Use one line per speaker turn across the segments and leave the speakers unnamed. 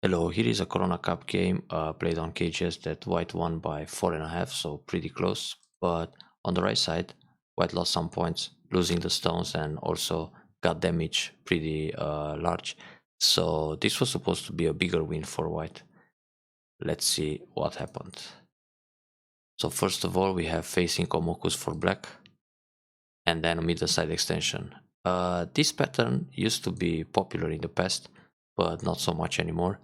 Hello, here is a Corona Cup game played on cages that white won by 4.5, so pretty close. But on the right side, white lost some points, losing the stones and also got damage pretty large. So this was supposed to be a bigger win for white. Let's see what happened. So first of all, we have facing Komokus for black and then a middle side extension. This pattern used to be popular in the past, but not so much anymore.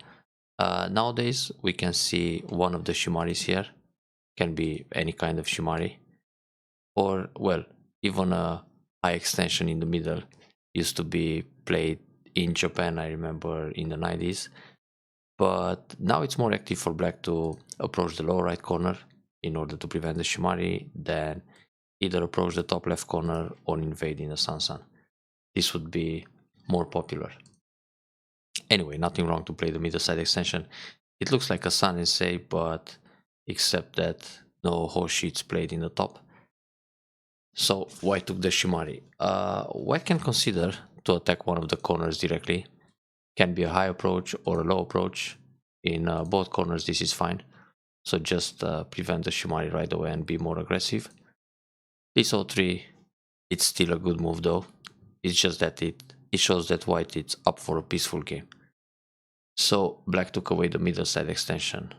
Nowadays, we can see one of the Shimaris here, can be any kind of Shimari, or, well, even a high extension in the middle used to be played in Japan, I remember, in the 90s. But now it's more active for black to approach the lower right corner in order to prevent the Shimari, then either approach the top left corner or invade in the Sansan. This would be more popular. Anyway, nothing wrong to play the middle side extension. It looks like a Sun SA, but except that no Hoshi is played in the top. So white took the Shimari. White can consider to attack one of the corners directly. Can be a high approach or a low approach. In both corners this is fine. So just prevent the Shimari right away and be more aggressive. This O3, it's still a good move though. It's just that it shows that white is up for a peaceful game. So black took away the middle side extension.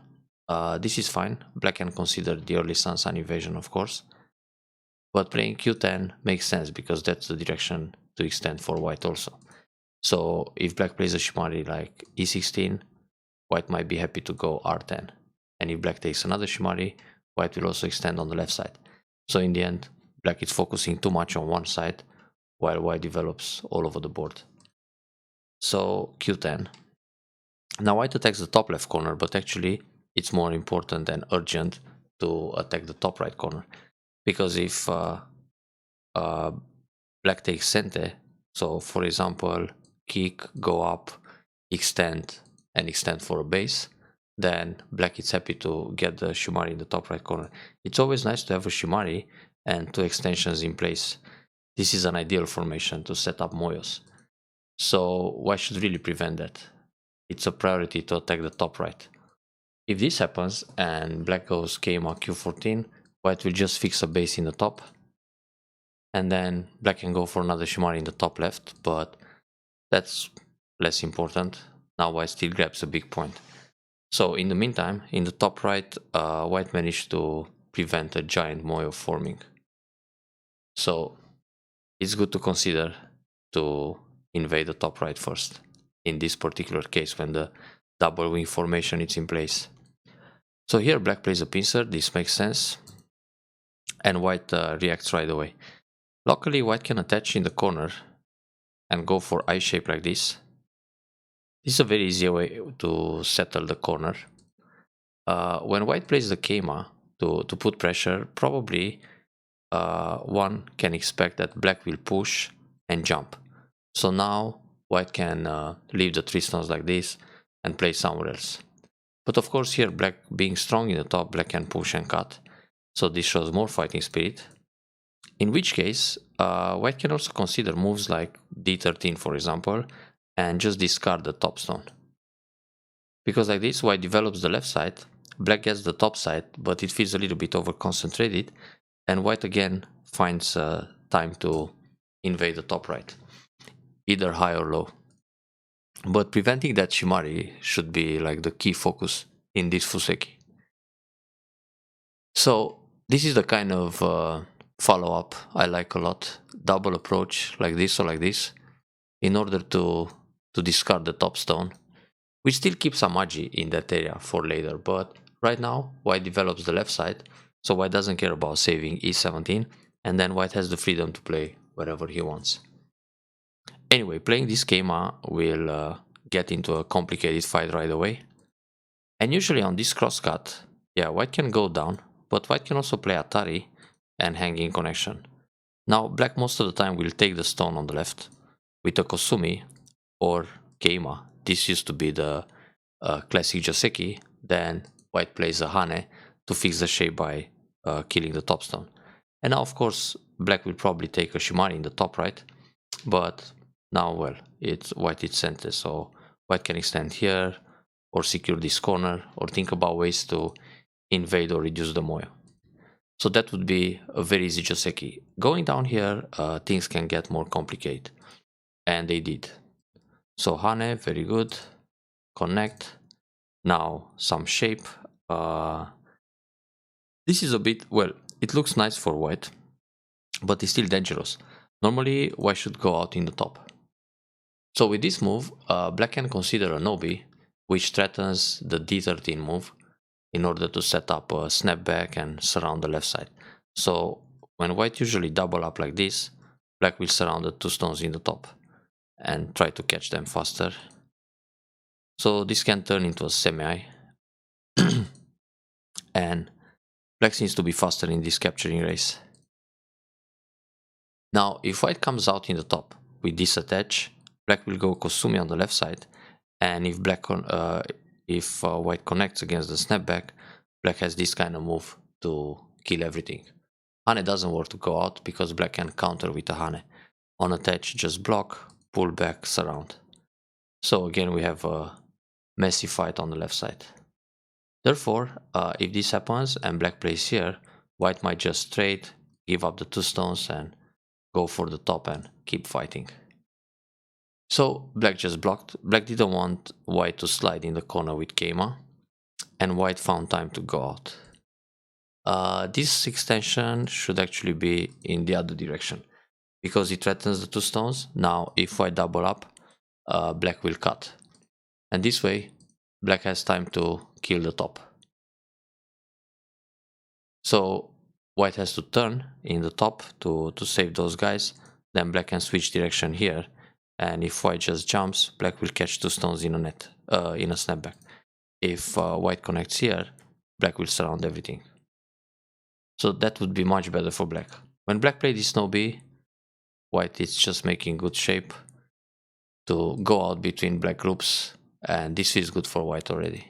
This is fine. Black can consider the early Sansan invasion, of course. But playing Q10 makes sense because that's the direction to extend for white also. So if black plays a Shimari like E16, white might be happy to go R10. And if black takes another Shimari, white will also extend on the left side. So in the end, black is focusing too much on one side, while white develops all over the board. So Q10. Now white attacks the top left corner, but actually it's more important and urgent to attack the top right corner. Because if black takes cente, so for example, kick, go up, extend, and extend for a base, then black is happy to get the Shimari in the top right corner. It's always nice to have a Shimari and two extensions in place. This is an ideal formation to set up Moyos. So why should really prevent that? It's a priority to attack the top right. If this happens and black goes Keima Q14, white will just fix a base in the top. And then black can go for another Shimari in the top left, but that's less important. Now white still grabs a big point. So in the meantime, in the top right, white managed to prevent a giant Moyo forming. So it's good to consider to invade the top right first. In this particular case, when the double wing formation is in place. So here black plays a pincer, this makes sense. And white reacts right away. Luckily, white can attach in the corner and go for I shape like this. This is a very easy way to settle the corner. When white plays the Keima to put pressure, probably one can expect that black will push and jump. So now white can leave the 3 stones like this and play somewhere else. But of course here, black being strong in the top, black can push and cut. So this shows more fighting spirit. In which case, white can also consider moves like d13, for example, and just discard the top stone. Because like this, white develops the left side, black gets the top side, but it feels a little bit over-concentrated, and white again finds time to invade the top right, either high or low. But preventing that Shimari should be like the key focus in this Fuseki. So this is the kind of follow-up I like a lot. Double approach like this or like this in order to discard the top stone. We still keep some Agi in that area for later, but right now white develops the left side, so white doesn't care about saving e17, and then white has the freedom to play wherever he wants. Anyway, playing this Keima will get into a complicated fight right away. And usually on this crosscut, yeah, white can go down, but white can also play Atari and hanging connection. Now black most of the time will take the stone on the left with a Kosumi or Keima. This used to be the classic Joseki. Then white plays a Hane to fix the shape by killing the top stone. And now of course black will probably take a Shimari in the top right, but now, well, it's white is center, so white can extend here, or secure this corner or think about ways to invade or reduce the moyo. So that would be a very easy Joseki. Going down here, things can get more complicated, and they did. So Hane, very good. Connect. Now some shape. This is a bit, well, it looks nice for white, but it's still dangerous. Normally, white should go out in the top. So with this move, black can consider a no-b, which threatens the d13 move in order to set up a snapback and surround the left side. So when white usually double up like this, black will surround the two stones in the top and try to catch them faster. So this can turn into a semi-eye. And black seems to be faster in this capturing race. Now, if white comes out in the top with this attach, black will go Kosumi on the left side, and if white connects against the snapback, black has this kind of move to kill everything. Hane doesn't work to go out because black can counter with a Hane. On attach, just block, pull back, surround. So again, we have a messy fight on the left side. Therefore, if this happens and black plays here, white might just trade, give up the two stones and go for the top and keep fighting. So black just blocked. Black didn't want white to slide in the corner with Keima, and white found time to go out. This extension should actually be in the other direction because it threatens the two stones. Now if white double up, black will cut, and this way black has time to kill the top. So white has to turn in the top to save those guys, then black can switch direction here, and if white just jumps, black will catch two stones in a net, in a snapback. If white connects here, black will surround everything. So that would be much better for black. When black played this no-b, white is just making good shape to go out between black groups, and this is good for white already.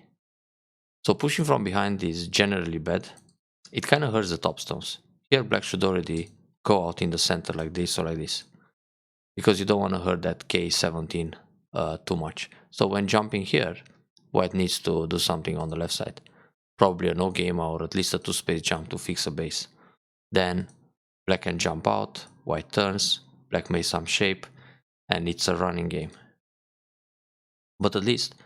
So pushing from behind is generally bad. It kind of hurts the top stones. Here black should already go out in the center like this or like this, because you don't want to hurt that K17 too much. So when jumping here, white needs to do something on the left side. Probably a no game or at least a two space jump to fix a base. Then black can jump out, white turns, black makes some shape, and it's a running game. But at least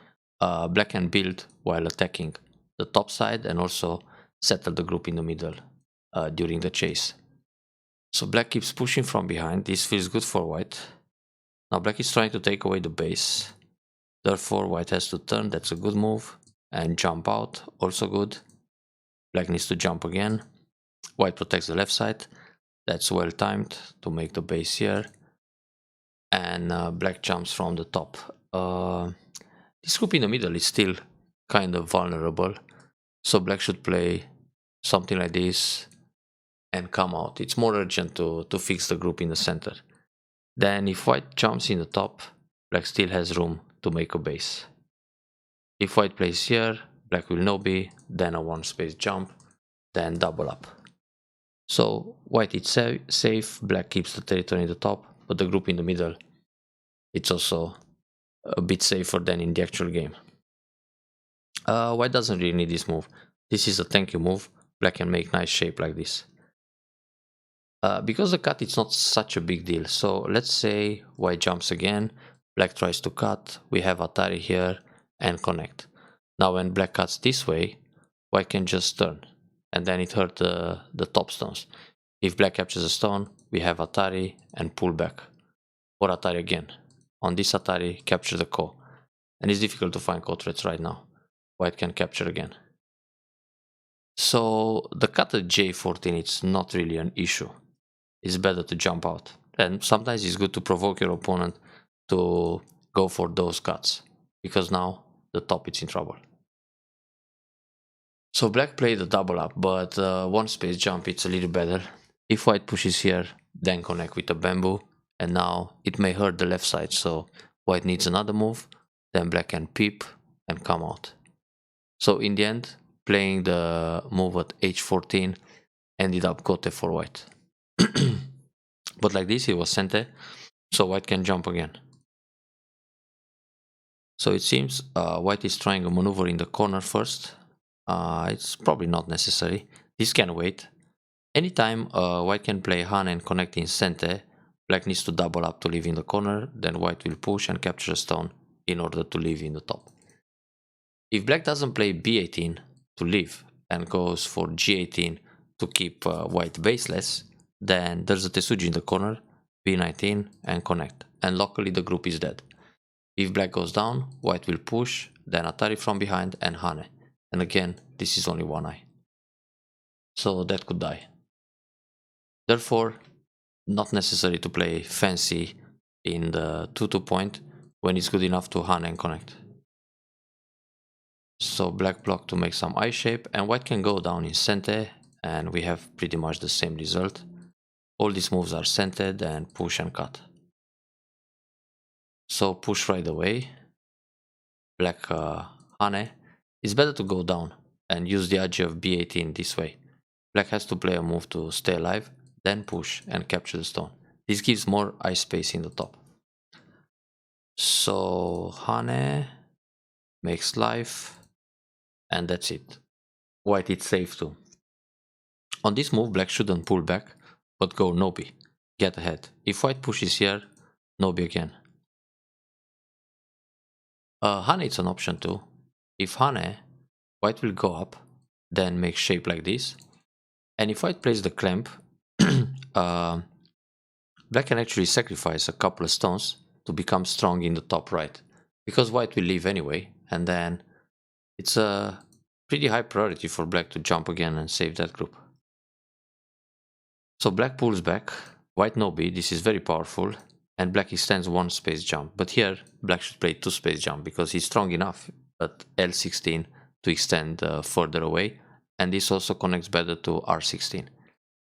black can build while attacking the top side and also settle the group in the middle during the chase. So black keeps pushing from behind. This feels good for white. Now black is trying to take away the base. Therefore white has to turn, that's a good move. And jump out, also good. Black needs to jump again. White protects the left side. That's well timed to make the base here. And black jumps from the top. This group in the middle is still kind of vulnerable. So black should play something like this and come out. It's more urgent to fix the group in the center. Then if white jumps in the top, black still has room to make a base. If white plays here, black will no-b, then a one space jump, then double up. So white is safe, black keeps the territory in the top, but the group in the middle, it's also a bit safer than in the actual game. White doesn't really need this move. This is a thank you move. Black can make nice shape like this. Because the cut it's not such a big deal. So let's say white jumps again, black tries to cut, we have Atari here and connect. Now when black cuts this way, white can just turn and then it hurt the top stones. If black captures a stone, we have Atari and pull back. Or Atari again. On this Atari, capture the ko. And it's difficult to find ko threats right now. White can capture again. So the cut at J14 it's not really an issue. It's better to jump out. And sometimes it's good to provoke your opponent to go for those cuts, because now the top is in trouble. So black played a double up, but one space jump it's a little better. If white pushes here, then connect with the bamboo, and now it may hurt the left side, so white needs another move, then black can peep and come out. So in the end, playing the move at H14 ended up gote for white. But like this, it was sente, so white can jump again. So it seems white is trying a maneuver in the corner first. It's probably not necessary. This can wait. Anytime white can play Han and connect in center, black needs to double up to leave in the corner, then white will push and capture a stone in order to leave in the top. If black doesn't play b18 to leave and goes for g18 to keep white baseless, then there's a Tesuji in the corner, b19 and connect, and locally the group is dead. If black goes down, white will push, then Atari from behind and Hane. And again, this is only one eye. So that could die. Therefore, not necessary to play fancy in the 2-2 point when it's good enough to Hane and connect. So black block to make some eye shape, and white can go down in center, and we have pretty much the same result. All these moves are centered and push and cut. So push right away. Black Hane. It's better to go down and use the edge of b18 this way. Black has to play a move to stay alive, then push and capture the stone. This gives more eye space in the top. So Hane makes life, and that's it. White is safe too. On this move, black shouldn't pull back, but go Nobi. Get ahead. If white pushes here, Nobi again. Hane is an option too. If Hane, white will go up, then make shape like this. And if white plays the clamp, black can actually sacrifice a couple of stones to become strong in the top right. Because white will leave anyway, and then it's a pretty high priority for black to jump again and save that group. So black pulls back, white Nobi, this is very powerful, and black extends one space jump. But here, black should play two space jump because he's strong enough at L16 to extend further away, and this also connects better to R16.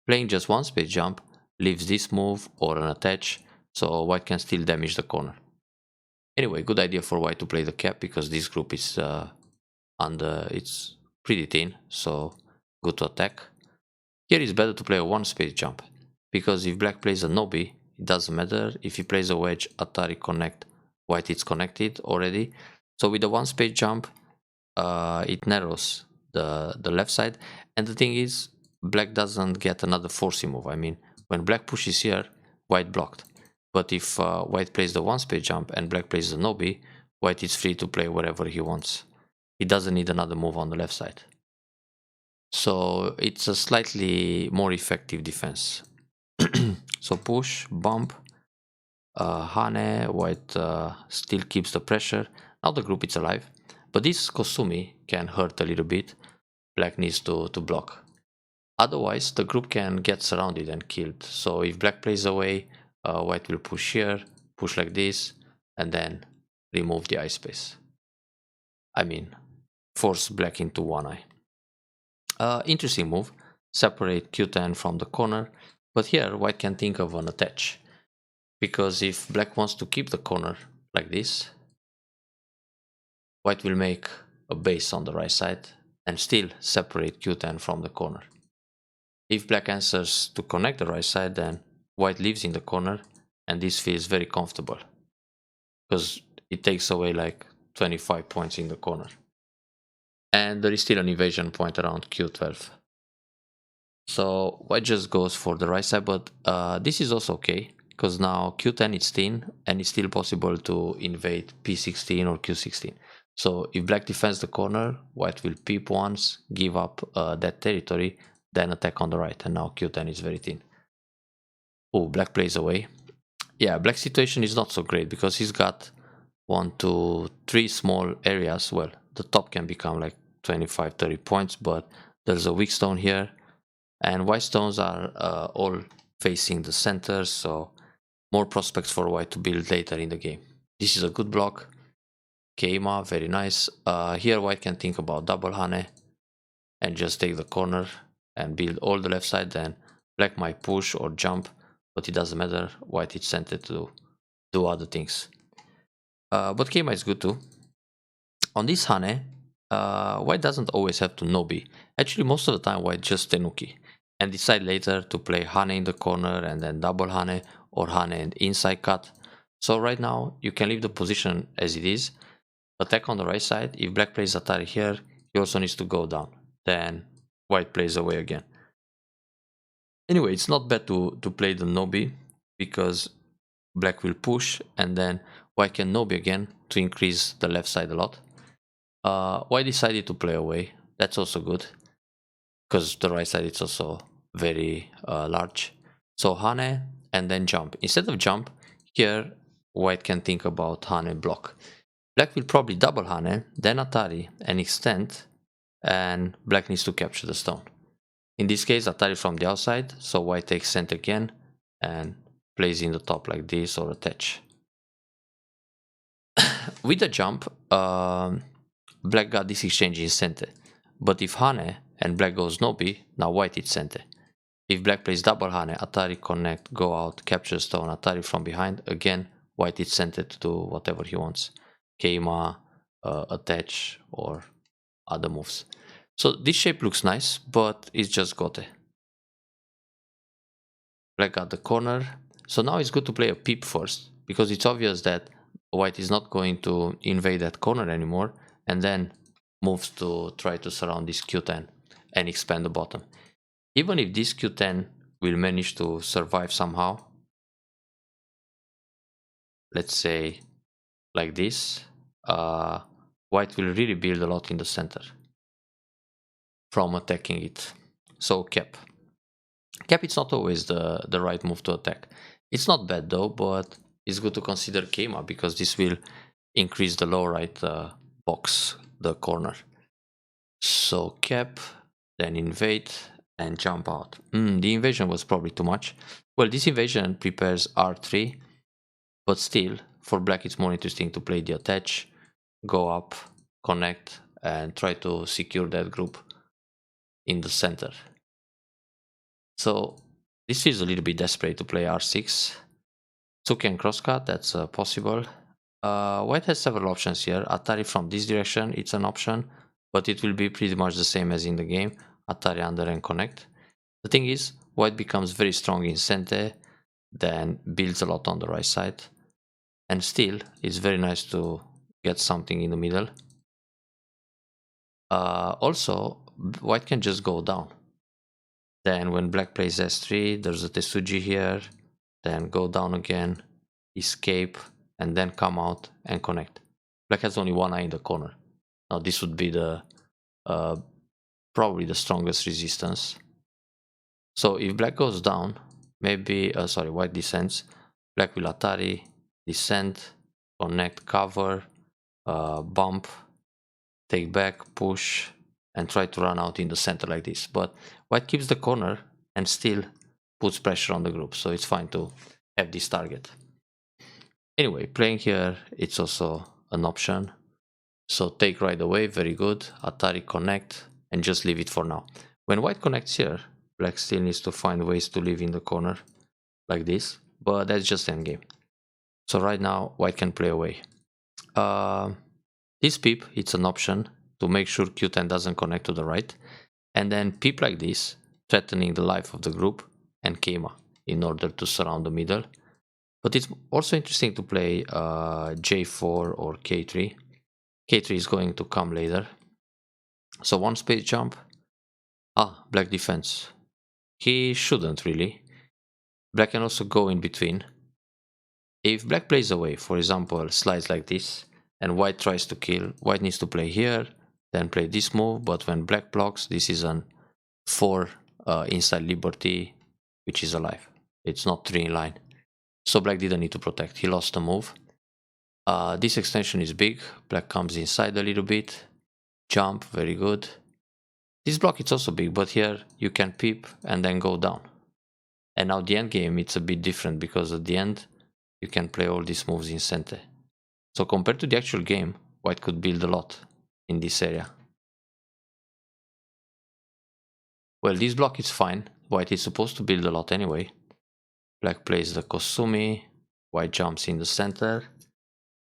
Playing just one space jump leaves this move or an attach, so white can still damage the corner. Anyway, good idea for white to play the cap because this group is it's pretty thin, so good to attack. Here it's better to play a one space jump, because if black plays a Nobi, it doesn't matter. If he plays a wedge, Atari connect, white is connected already. So with the one space jump, it narrows the left side. And the thing is, black doesn't get another forcing move. I mean, when black pushes here, white blocked. But if white plays the one space jump and black plays the Nobi, white is free to play wherever he wants. He doesn't need another move on the left side. So it's a slightly more effective defense. So push, bump, Hane, white still keeps the pressure. Now the group is alive. But this Kosumi can hurt a little bit. Black needs to block. Otherwise, the group can get surrounded and killed. So if black plays away, white will push here, push like this, and then remove the eye space. I mean, force black into one eye. Interesting move. Separate Q10 from the corner. But here, white can think of an attach. Because if black wants to keep the corner like this, white will make a base on the right side and still separate Q10 from the corner. If black answers to connect the right side, then white leaves in the corner, and this feels very comfortable because it takes away like 25 points in the corner. And there is still an evasion point around Q12. So white just goes for the right side, but this is also okay because now Q10 is thin and it's still possible to invade P16 or Q16. So if black defends the corner, white will peep once, give up that territory, then attack on the right, and now Q10 is very thin. Oh, black plays away. Yeah, black's situation is not so great because he's got 1, 2, 3 small areas. Well, the top can become like 25, 30 points, but there's a weak stone here, and white stones are all facing the center, so more prospects for white to build later in the game. This is a good block. Keima, very nice. Here white can think about double Hane and just take the corner and build all the left side, then black might push or jump, but it doesn't matter. White is centered to do other things. But Keima is good too. On this Hane, white doesn't always have to Nobi. Actually, most of the time white just Tenuki and decide later to play Hane in the corner and then double Hane or Hane and inside cut. So right now you can leave the position as it is, attack on the right side. If black plays Atari here, he also needs to go down. Then white plays away again. Anyway, it's not bad to play the Nobi, because black will push, and then white can Nobi again to increase the left side a lot. White decided to play away. That's also good, because the right side is also very large. So Hane and then jump. Instead of jump, here white can think about Hane block. Black will probably double Hane, then Atari and extend, and black needs to capture the stone. In this case, Atari from the outside, so white takes center again and plays in the top like this or attach. With the jump, black got this exchange in center. But if Hane and black goes Nobi, now white is center. If black plays double Hane, Atari connect, go out, capture stone, Atari from behind, again, white is center to do whatever he wants. Keima, attach, or other moves. So this shape looks nice, but it's just gote. Black got the corner. So now it's good to play a peep first, because it's obvious that white is not going to invade that corner anymore, and then moves to try to surround this Q10 and expand the bottom. Even if this Q10 will manage to survive somehow, let's say like this, white will really build a lot in the center from attacking it. So cap. Cap, it's not always the right move to attack. It's not bad though, but it's good to consider Keima, because this will increase the low right box, the corner. So cap, then invade, and jump out. The invasion was probably too much. Well, this invasion prepares R3, but still, for black it's more interesting to play the attach, go up, connect, and try to secure that group in the center. So this feels a little bit desperate to play R6. Tsuki and crosscut, that's possible. White has several options here. Atari from this direction, it's an option, but it will be pretty much the same as in the game. Atari under and connect. The thing is, white becomes very strong in center, then builds a lot on the right side. And still, it's very nice to get something in the middle. Also, white can just go down. Then when black plays S3, there's a Tesuji here, then go down again, escape, and then come out and connect. Black has only one eye in the corner. Now this would be the probably the strongest resistance. So if black goes down, maybe, white descends, black will Atari, descend, connect, cover, bump, take back, push, and try to run out in the center like this. But white keeps the corner and still puts pressure on the group, so it's fine to have this target. Anyway, playing here, it's also an option. So take right away, very good. Atari connect, and just leave it for now. When white connects here, black still needs to find ways to live in the corner, like this, but that's just endgame. So right now, white can play away. This peep, it's an option to make sure Q10 doesn't connect to the right, and then peep like this, threatening the life of the group, and Keima in order to surround the middle. But it's also interesting to play J4 or K3. K3 is going to come later. So one space jump. Black defense. He shouldn't really. Black can also go in between. If black plays away, for example, slides like this, and white tries to kill, white needs to play here, then play this move, but when black blocks, this is an 4 inside liberty, which is alive. It's not 3 in line. So black didn't need to protect, he lost the move. This extension is big, black comes inside a little bit, jump, very good. This block is also big, but here you can peep and then go down. And now the end game, it's a bit different, because at the end, you can play all these moves in center. So compared to the actual game, white could build a lot in this area. Well, this block is fine, white is supposed to build a lot anyway. Black plays the Kosumi, white jumps in the center.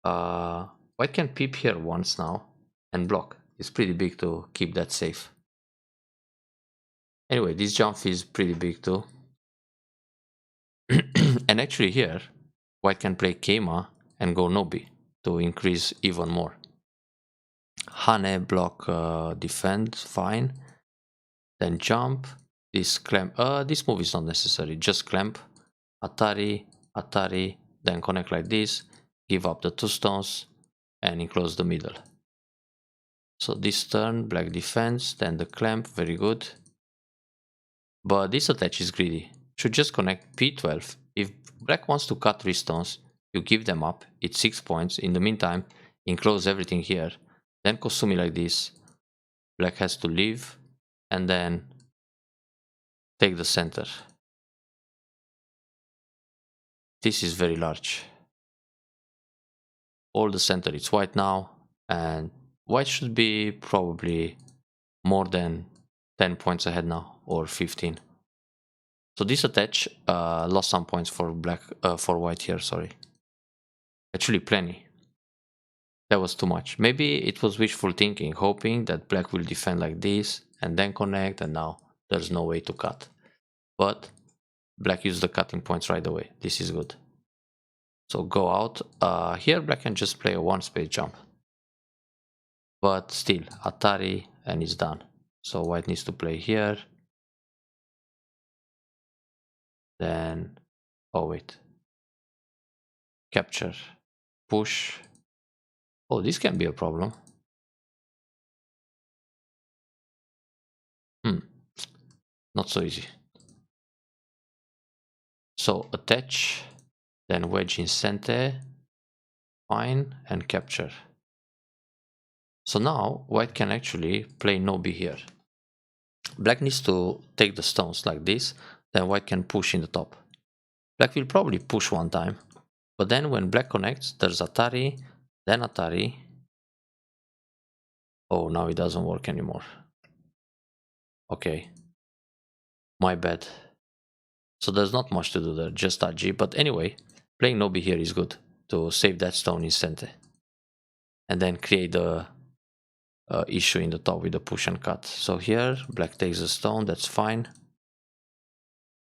White can peep here once now and block. It's pretty big to keep that safe. Anyway, this jump is pretty big too. And actually here, white can play Keima and go Nobi to increase even more. Hane block defend, fine. Then jump. This clamp. This move is not necessary. Just clamp. Atari, Atari. Then connect like this. Give up the 2 stones and enclose the middle. So this turn, black defense. Then the clamp. Very good. But this attach is greedy. Should just connect P12. If black wants to cut 3 stones, you give them up. It's 6 points. In the meantime, enclose everything here. Then Kosumi like this. Black has to leave. And then take the center. This is very large. All the center is white now. And white should be probably more than 10 points ahead now. Or 15. So this attach lost some points for black, for white here, sorry. Actually plenty. That was too much. Maybe it was wishful thinking, hoping that black will defend like this and then connect, and now there's no way to cut. But black used the cutting points right away. This is good. So go out. Here black can just play a 1 space jump. But still, Atari, and it's done. So white needs to play here. Then, oh wait. Capture. Push. Oh, this can be a problem. Not so easy. So attach, then wedge in center, fine, and capture. So now white can actually play no B here. Black needs to take the stones like this, then white can push in the top. Black will probably push one time, but then when black connects, there's Atari, then Atari. Oh, now it doesn't work anymore. Okay, my bad. So there's not much to do there, just Ag, but anyway, playing no B here is good to save that stone in center. And then create the issue in the top with the push and cut. So here, black takes a stone, that's fine.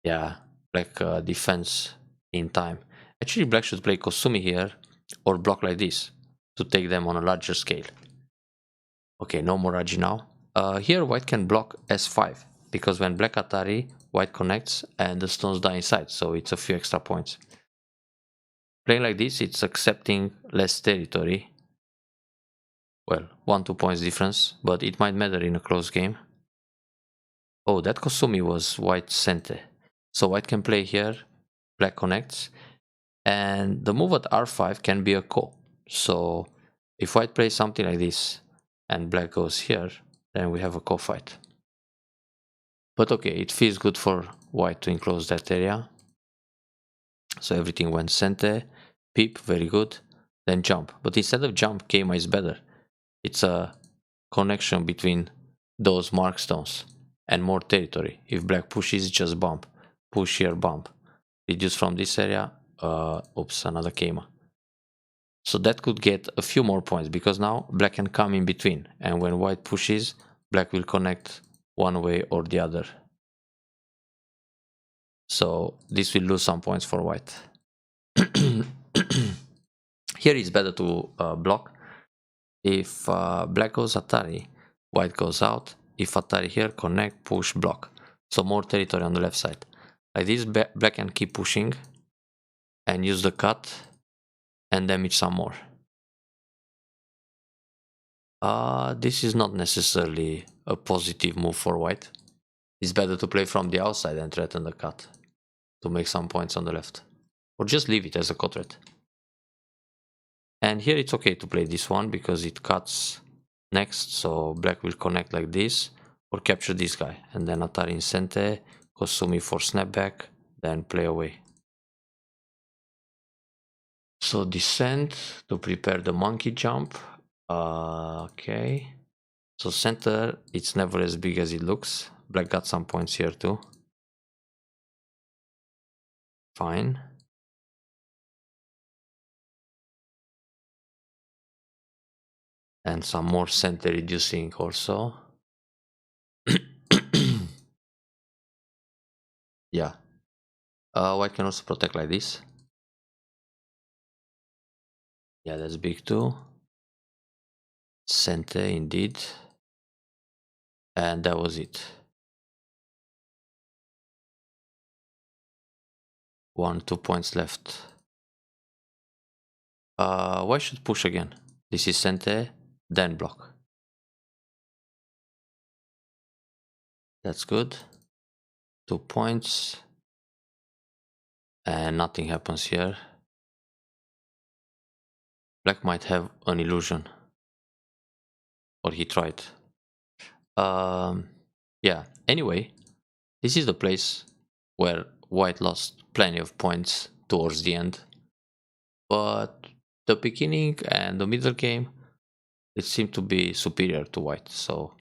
Yeah, black defends in time. Actually, black should play Kosumi here or block like this to take them on a larger scale. Okay, no more Raji now. Here, white can block S5 because when black Atari, white connects and the stones die inside, so it's a few extra points. Playing like this, it's accepting less territory. Well, 1-2 points difference, but it might matter in a close game. Oh, that Kosumi was white center. So white can play here, black connects, and the move at R5 can be a ko. So if white plays something like this and black goes here, then we have a ko fight. But okay, it feels good for white to enclose that area. So everything went center, peep, very good, then jump. But instead of jump, Keima is better. It's a connection between those mark stones and more territory. If black pushes, just bump. Push here, bump. Reduce from this area. Oops, another Keima. So that could get a few more points because now black can come in between. And when white pushes, black will connect one way or the other. So this will lose some points for white. Here it's better to block. If black goes Atari, white goes out. If Atari here, connect, push, block. So more territory on the left side. Like this, black can keep pushing and use the cut and damage some more. This is not necessarily a positive move for white. It's better to play from the outside and threaten the cut to make some points on the left. Or just leave it as a cut threat. And here it's okay to play this one because it cuts next, so black will connect like this or capture this guy. And then Atari in center, Kosumi for snapback, then play away. So descend to prepare the monkey jump. Okay. So center, it's never as big as it looks. Black got some points here too. Fine. And some more center reducing also. Yeah. White can also protect like this. Yeah, that's big too. Center indeed. And that was it. 2 points left. Why should push again? This is center, then block. That's good. 2 points. And nothing happens here. Black might have an illusion. Or he tried. Yeah, anyway, this is the place where white lost plenty of points towards the end. But the beginning and the middle game, it seemed to be superior to white. So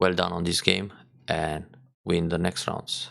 well done on this game and win the next rounds.